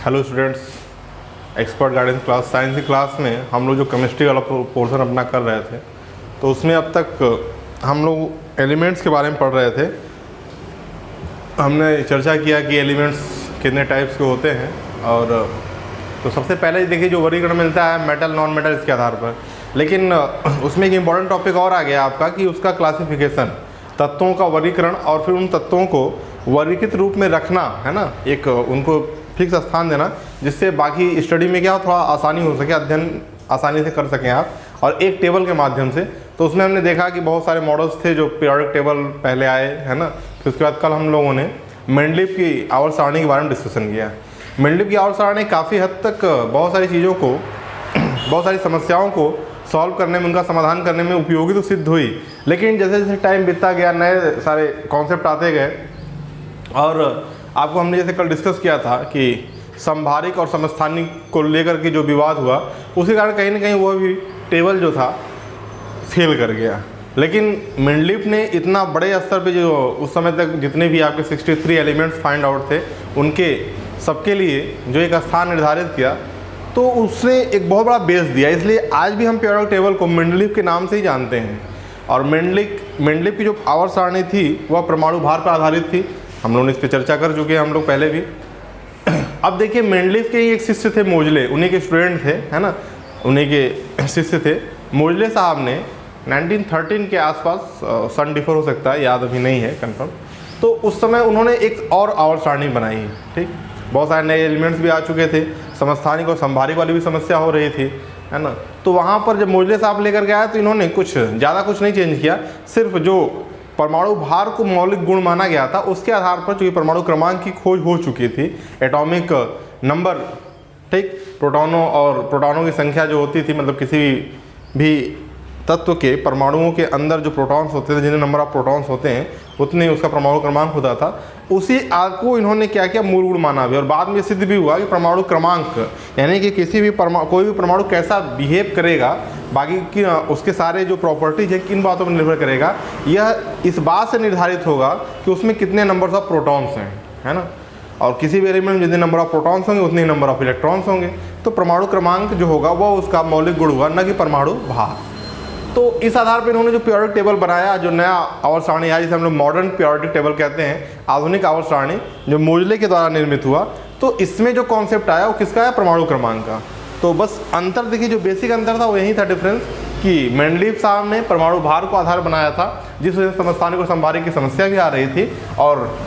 Hello students, expert guidance class science की class में हम लोग जो केमिस्ट्री वाला पोर्शन अपना कर रहे थे, तो उसमें अब तक हम लोग एलिमेंट्स के बारे में पढ़ रहे थे। हमने चर्चा किया कि एलिमेंट्स कितने टाइप्स के होते हैं, और तो सबसे पहले देखिए जो वर्गीकरण मिलता है मेटल नॉन मेटल इसके आधार पर। लेकिन उसमें एक इम्पॉर्टेंट टॉपिक और आ गया आपका कि उसका क्लासिफिकेशन, तत्वों का वर्गीकरण और फिर उन तत्वों को वर्गीकृत रूप में रखना, है ना, एक उनको फिक्स स्थान देना, जिससे बाकी स्टडी में क्या हो, थोड़ा आसानी हो सके, अध्ययन आसानी से कर सकें आप, और एक टेबल के माध्यम से। तो उसमें हमने देखा कि बहुत सारे मॉडल्स थे जो पीरियोडिक टेबल पहले आए, है ना। फिर उसके बाद कल हम लोगों ने मेंडलीव की आवर्त सारणी के बारे में डिस्कशन किया। मेंडलीव की आवर्त सारणी काफ़ी हद तक बहुत सारी चीज़ों को, बहुत सारी समस्याओं को सॉल्व करने में, उनका समाधान करने में उपयोगी तो सिद्ध हुई। लेकिन जैसे जैसे टाइम बीतता गया, नए सारे कॉन्सेप्ट आते गए, और आपको हमने जैसे कल डिस्कस किया था कि समभारिक और समस्थानिक को लेकर के जो विवाद हुआ, उसी कारण कहीं ना कहीं वो भी टेबल जो था फेल कर गया। लेकिन मेंडलीव ने इतना बड़े स्तर पे जो उस समय तक जितने भी आपके 63 एलिमेंट्स फाइंड आउट थे, उनके सबके लिए जो एक स्थान निर्धारित किया, तो उसने एक बहुत बड़ा बेस दिया। इसलिए आज भी हम पीरियोडिक टेबल को मेंडलीव के नाम से ही जानते हैं। और मेंडलीव की जो आवर्त सारणी थी वह परमाणु भार पर आधारित थी। हम लोगों ने इस पर चर्चा कर चुके हैं हम लोग पहले भी। अब देखिए मेंडलीव के ही एक शिष्य थे मोजले, उन्हीं के स्टूडेंट थे, है ना, उन्हीं के शिष्य थे। मोजले साहब ने 1913 के आसपास, सन डिफर हो सकता है, याद अभी नहीं है कंफर्म, तो उस समय उन्होंने एक और आवर्त सारणी बनाई। ठीक, बहुत सारे नए एलिमेंट्स भी आ चुके थे, समस्थानिक और संभारिक वाली भी समस्या हो रही थी, है ना। तो वहाँ पर जब मोजले साहब लेकर के आए तो इन्होंने ज़्यादा कुछ नहीं चेंज किया, सिर्फ जो परमाणु भार को मौलिक गुण माना गया था उसके आधार पर, चूँकि परमाणु क्रमांक की खोज हो चुकी थी, एटॉमिक नंबर, ठीक, प्रोटॉनों की संख्या जो होती थी, मतलब किसी भी तत्व के परमाणुओं के अंदर जो प्रोटॉन्स होते थे, जितने नंबर ऑफ प्रोटॉन्स होते हैं उतने ही उसका परमाणु क्रमांक होता था। उसी आग को इन्होंने क्या किया, मूल गुण माना भी, और बाद में सिद्ध भी हुआ कि परमाणु क्रमांक, यानी कि किसी भी कोई भी परमाणु कैसा बिहेव करेगा, बाकी की उसके सारे जो प्रॉपर्टीज है किन बातों पर निर्भर करेगा, यह इस बात से निर्धारित होगा कि उसमें कितने नंबर्स ऑफ प्रोटॉन्स हैं, है ना। और किसी भी एलिमेंट में जितने नंबर ऑफ प्रोटॉन्स होंगे उतने ही नंबर ऑफ इलेक्ट्रॉन्स होंगे। तो परमाणु क्रमांक जो होगा वह उसका मौलिक गुण हुआ, न कि परमाणु भार। तो इस आधार पर इन्होंने जो पीरियोडिक टेबल बनाया, जो नया आवर्त सारणी है, जिसे हम लोग मॉडर्न पीरियोडिक टेबल कहते हैं, आधुनिक आवर्त सारणी जो मोजले के द्वारा निर्मित हुआ, तो इसमें जो कॉन्सेप्ट आया वो किसका है, परमाणु क्रमांक का। तो बस अंतर देखिए, जो बेसिक अंतर था वो यही था डिफरेंस, कि मेंडलीव साहब ने परमाणु भार को आधार बनाया था, जिस वजह से समस्थानिक और संभारिक की समस्या भी आ रही थी, और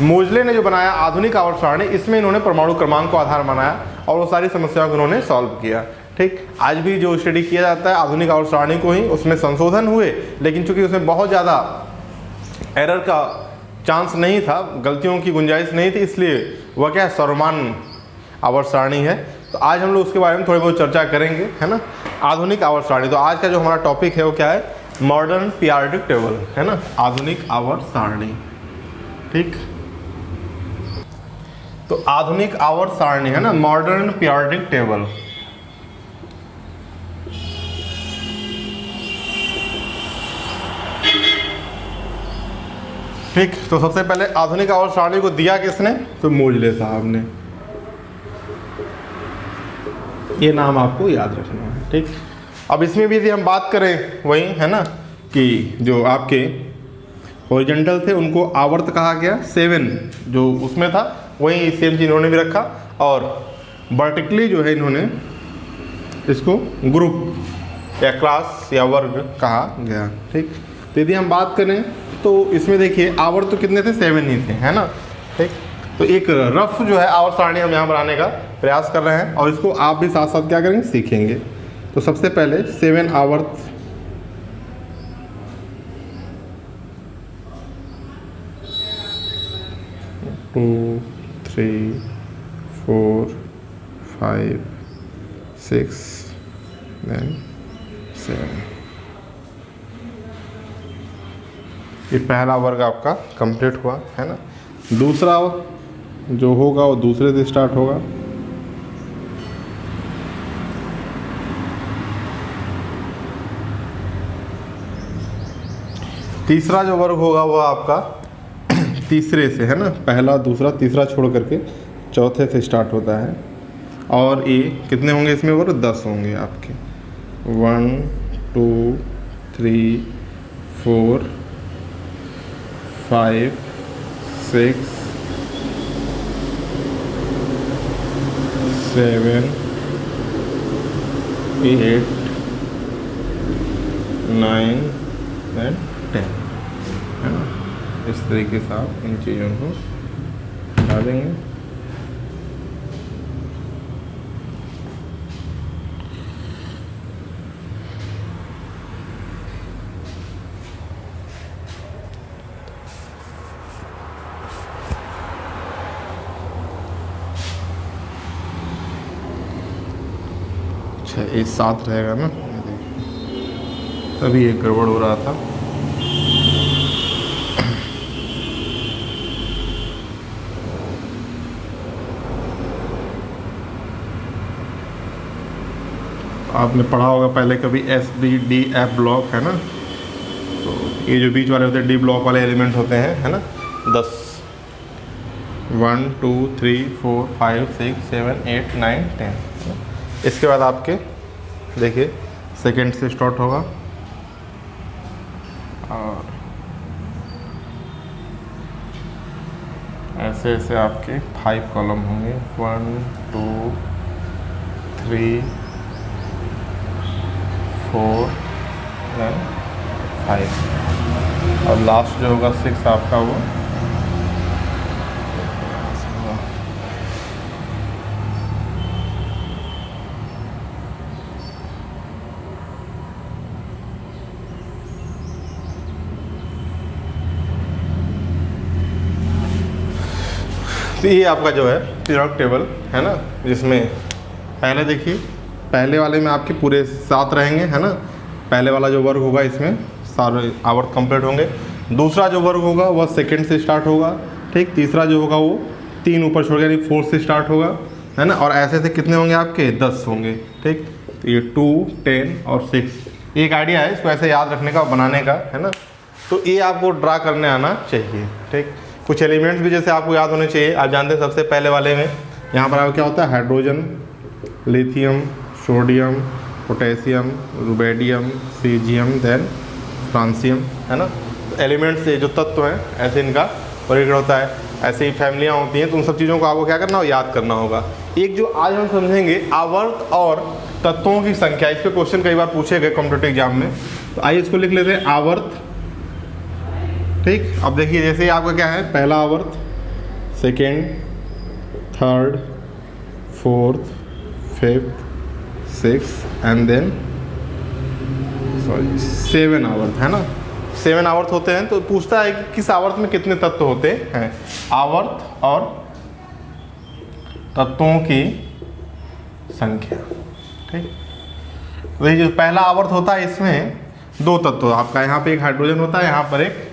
मोजले ने जो बनाया आधुनिक आवर्त सारणी, इसमें इन्होंने परमाणु क्रमांक को आधार बनाया और वो सारी समस्याओं को इन्होंने सॉल्व किया। ठीक, आज भी जो स्टडी किया जाता है आधुनिक आवर्त सारणी को ही, उसमें संशोधन हुए, लेकिन चूंकि उसमें बहुत ज़्यादा एरर का चांस नहीं था, गलतियों की गुंजाइश नहीं थी, इसलिए वह क्या है, सर्वमान्य आवर्त सारणी है। तो आज हम लोग उसके बारे में थोड़ी बहुत चर्चा करेंगे, है ना, आधुनिक आवर्त सारणी। तो आज का जो हमारा टॉपिक है वो क्या है, मॉडर्न पीरियोडिक टेबल, है ना, आधुनिक आवर्त सारणी। ठीक, तो आधुनिक आवर्त सारणी, है ना, मॉडर्न पीरियोडिक टेबल। ठीक, तो सबसे पहले आधुनिक आवर्त सारणी को दिया किसने, तो मोजले साहब ने। ये नाम आपको याद रखना है। ठीक, अब इसमें भी यदि हम बात करें वही, है ना, कि जो आपके हॉरिजॉन्टल थे उनको आवर्त कहा गया, 7 जो उसमें था वही सेम चीज इन्होंने भी रखा, और वर्टिकली जो है इन्होंने इसको ग्रुप या क्लास या वर्ग कहा गया। ठीक, तो यदि हम बात करें तो इसमें देखिए आवर्त तो कितने थे, 7 ही थे, है ना। ठीक, तो एक रफ जो है आवर्त सारणी हम यहाँ बनाने का प्रयास कर रहे हैं, और इसको आप भी साथ साथ क्या करेंगे, सीखेंगे। तो सबसे पहले 7 आवर्त, टू 3 4 5 6 देन 7। ये पहला वर्ग आपका कंप्लीट हुआ, है ना। दूसरा जो होगा वो दूसरे से स्टार्ट होगा। तीसरा जो वर्ग होगा वो आपका तीसरे से, है ना, पहला दूसरा तीसरा छोड़ करके चौथे से स्टार्ट होता है। और ये कितने होंगे इसमें, और 10 होंगे आपके। 1 2 3 4 5 6 7 8 9 एंड 10 है ना। इस तरीके से आप इन चीज़ों को हटा देंगे। अच्छा, ये 7 रहेगा ना, तभी एक गड़बड़ हो रहा था। आपने पढ़ा होगा पहले कभी SBDF ब्लॉक है ना, तो ये जो बीच वाले होते हैं डी ब्लॉक वाले एलिमेंट होते हैं है ना, 10 1 2 3 4 5 6 7 8 9 10। इसके बाद आपके देखिए सेकेंड से स्टार्ट होगा और ऐसे ऐसे आपके 5 कॉलम होंगे, 1 2 3 4 5 और लास्ट जो होगा 6 आपका वो तो ये आपका जो है पीरियोडिक टेबल है ना, जिसमें पहले देखिए पहले वाले में आपके पूरे 7 रहेंगे है ना। पहले वाला जो वर्ग होगा इसमें सारे आवर्त कंप्लीट होंगे। दूसरा जो वर्ग होगा वह सेकंड से स्टार्ट होगा, ठीक। तीसरा जो होगा वो 3 ऊपर छोड़ के यानी 4 से स्टार्ट होगा है ना। और ऐसे ऐसे कितने होंगे आपके 10 होंगे, ठीक। ये 2 10 और 6 एक आइडिया है इसको ऐसे याद रखने का, बनाने का है ना। तो ये आपको ड्रा करने आना चाहिए, ठीक। कुछ एलिमेंट्स भी जैसे आपको याद होने चाहिए। आप जानते हैं सबसे पहले वाले में यहाँ पर आपको क्या होता है, hydrogen, lithium, sodium, potassium, rubidium, caesium, then francium है ना। एलिमेंट्स ये जो तत्व हैं ऐसे इनका वर्गीकरण होता है। ऐसे ही फैमिलियाँ होती हैं, तो उन सब चीज़ों को आपको क्या करना हो, याद करना होगा। एक जो आज हम समझेंगे आवर्त और तत्वों की संख्या, इस पर क्वेश्चन कई बार पूछे गए कॉम्पिटिटिव एग्जाम में। तो आइए इसको लिख लेते हैं आवर्त, ठीक। अब देखिए जैसे ही आपका क्या है, पहला आवर्त, second, third, fourth, fifth, six and then 7 आवर्त है ना। 7 आवर्त होते हैं। तो पूछता है कि किस आवर्त में कितने तत्व होते हैं। आवर्त और तत्वों की संख्या, ठीक। तो ये जो पहला आवर्त होता है इसमें 2 तत्व आपका, यहाँ पे एक हाइड्रोजन होता है, यहाँ पर एक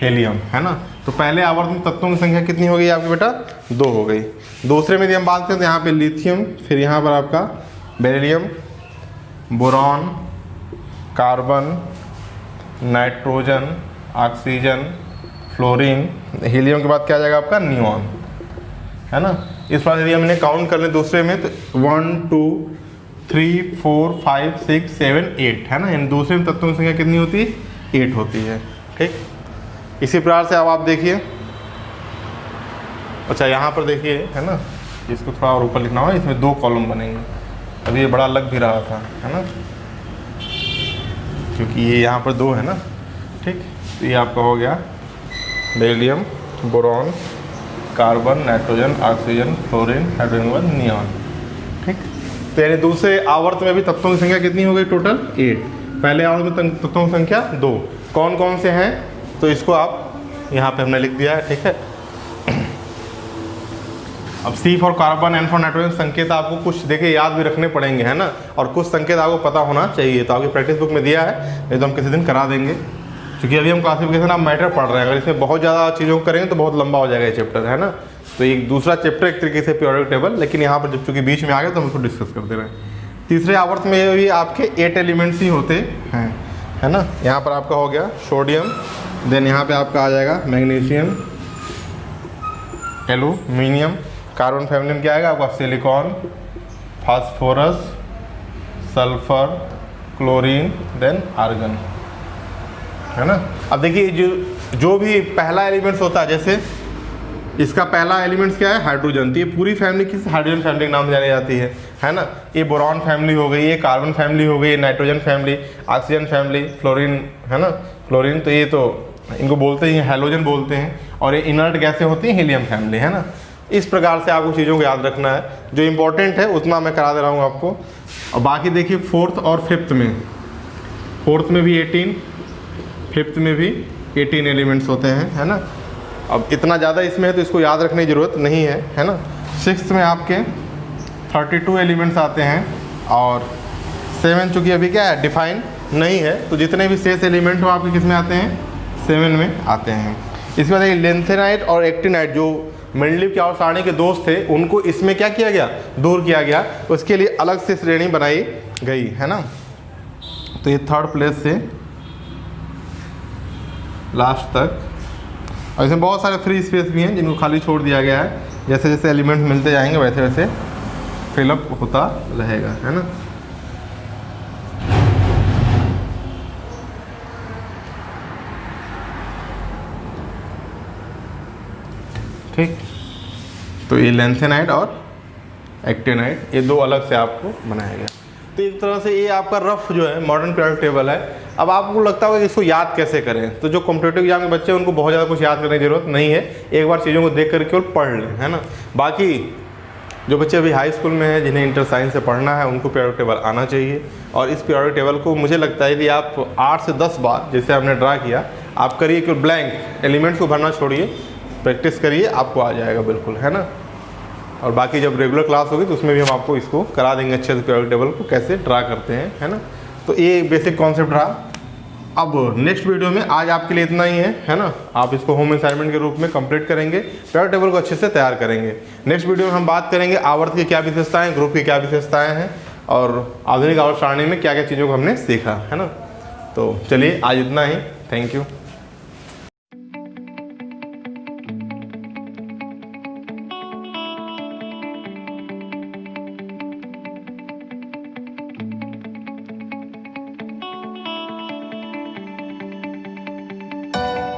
हेलियम है ना। तो पहले आवर्त में तत्वों की संख्या कितनी हो गई आपकी बेटा, 2 हो गई। दूसरे में यदि हम बात करें तो यहाँ पे लिथियम, फिर यहाँ पर आपका beryllium, boron, carbon, nitrogen, oxygen, fluorine, helium के बाद क्या आ जाएगा आपका नियॉन है ना। इस बार यदि हमने काउंट कर लें दूसरे में तो 1 2 3 4 5 6 7 8 है ना। इन दूसरे में तत्वों की संख्या कितनी होती है, 8 होती है, ठीक। इसी प्रकार से अब आप देखिए, अच्छा यहाँ पर देखिए है ना, इसको थोड़ा और ऊपर लिखना होगा, इसमें 2 कॉलम बनेंगे। अभी ये बड़ा लग भी रहा था है ना, क्योंकि ये यहाँ पर 2 है ना, ठीक। तो ये आपका हो गया beryllium, boron, carbon, nitrogen, oxygen, fluorine, hydrogen, neon, ठीक। तो यानी दूसरे आवर्त में भी तत्वों की संख्या कितनी हो गई, टोटल 8। पहले आवर्त में तत्वों की संख्या 2। कौन कौन से हैं, तो इसको आप यहाँ पे हमने लिख दिया है, ठीक है। अब C for carbon, N for nitrogen संकेत आपको कुछ देखिए याद भी रखने पड़ेंगे है ना, और कुछ संकेत आपको पता होना चाहिए। तो आपकी प्रैक्टिस बुक में दिया है, नहीं तो हम किसी दिन करा देंगे, क्योंकि अभी हम क्लासिफिकेशन ऑफ मैटर पढ़ रहे हैं। अगर इसमें बहुत ज़्यादा चीज़ों को करेंगे तो बहुत लंबा हो जाएगा ये चैप्टर है ना। तो एक दूसरा चैप्टर एक तरीके से पीरियोडिक टेबल, लेकिन यहाँ पर जब चूँकि बीच में आ गए तो हम उसको डिस्कस करते रहे। तीसरे आवर्त में भी आपके 8 एलिमेंट्स ही होते हैं है ना। यहाँ पर आपका हो गया सोडियम, देन यहाँ पे आपका आ जाएगा मैग्नीशियम, एल्यूमिनियम, कार्बन फैमिली में क्या आएगा आपका silicon, phosphorus, sulphur, chlorine, then argon, है ना। अब देखिए जो भी पहला एलिमेंट्स होता है, जैसे इसका पहला एलिमेंट्स क्या है हाइड्रोजन, तो ये पूरी फैमिली किस हाइड्रोजन फैमिली के नाम से जानी जाती है ना। ये बोरॉन फैमिली हो गई, ये कार्बन फैमिली हो गई, nitrogen family, oxygen family, fluorine, है ना, क्लोरीन, तो ये तो इनको बोलते हैं हैलोजन बोलते हैं, और ये इनर्ट गैसें होती हैं हीलियम फैमिली, है ना। इस प्रकार से आपको चीज़ों को याद रखना है, जो इंपॉर्टेंट है उतना मैं करा दे रहा हूँ आपको। और बाकी देखिए फोर्थ और फिफ्थ में भी 18, फिफ्थ में भी 18 एलिमेंट्स होते हैं, है ना। अब इतना ज़्यादा इसमें है तो इसको याद रखने की ज़रूरत नहीं है ना। सिक्स्थ में आपके 32 एलिमेंट्स आते हैं, और 7 चूँकि अभी क्या है डिफाइन नहीं है, तो जितने भी शेष एलिमेंट हो आपके किस में आते हैं 7 में आते हैं। इसके बाद लेंथेनाइट और एक्टिनाइट जो मेंडलीव की आवर्त सारणी के दोस्त थे, उनको इसमें क्या किया गया, दूर किया गया, उसके लिए अलग से श्रेणी बनाई गई, है ना। तो ये थर्ड प्लेस से लास्ट तक, और इसमें बहुत सारे फ्री स्पेस भी हैं जिनको खाली छोड़ दिया गया है, जैसे जैसे एलिमेंट्स मिलते जाएंगे वैसे वैसे फिलअप होता रहेगा, है ना। ठीक, तो ये लेंथेनाइट और एक्टिनाइट ये दो अलग से आपको बनाया गया। तो एक तरह से ये आपका रफ जो है मॉडर्न पीरियोडिक टेबल है। अब आपको लगता होगा कि इसको याद कैसे करें, तो जो कॉम्पिटिटिव एग्जाम के बच्चे हैं उनको बहुत ज़्यादा कुछ याद करने की जरूरत नहीं है, एक बार चीज़ों को देख कर केवल पढ़ लें, है ना। बाकी जो बच्चे अभी हाई स्कूल में हैं, जिन्हें इंटर साइंस से पढ़ना है, उनको पीरियोडिक टेबल आना चाहिए। और इस पीरियोडिक टेबल को मुझे लगता है कि आप 8 से 10 बार जैसे आपने ड्रा किया आप करिए, केवल ब्लैंक एलिमेंट्स को भरना छोड़िए, प्रैक्टिस करिए, आपको आ जाएगा बिल्कुल, है ना। और बाकी जब रेगुलर क्लास होगी तो उसमें भी हम आपको इसको करा देंगे अच्छे से, पीरियोडिक टेबल को कैसे ड्रा करते हैं, है ना। तो ये बेसिक कॉन्सेप्ट रहा। अब नेक्स्ट वीडियो में आज आपके लिए इतना ही है ना। आप इसको होम असाइनमेंट के रूप में कंप्लीट करेंगे, पीरियोडिक टेबल को अच्छे से तैयार करेंगे। नेक्स्ट वीडियो में हम बात करेंगे आवर्त की क्या विशेषताएं, ग्रुप की क्या विशेषताएं हैं, और आधुनिक आवर्त सारणी में क्या क्या चीज़ों को हमने सीखा, है ना। तो चलिए आज इतना ही, थैंक यू।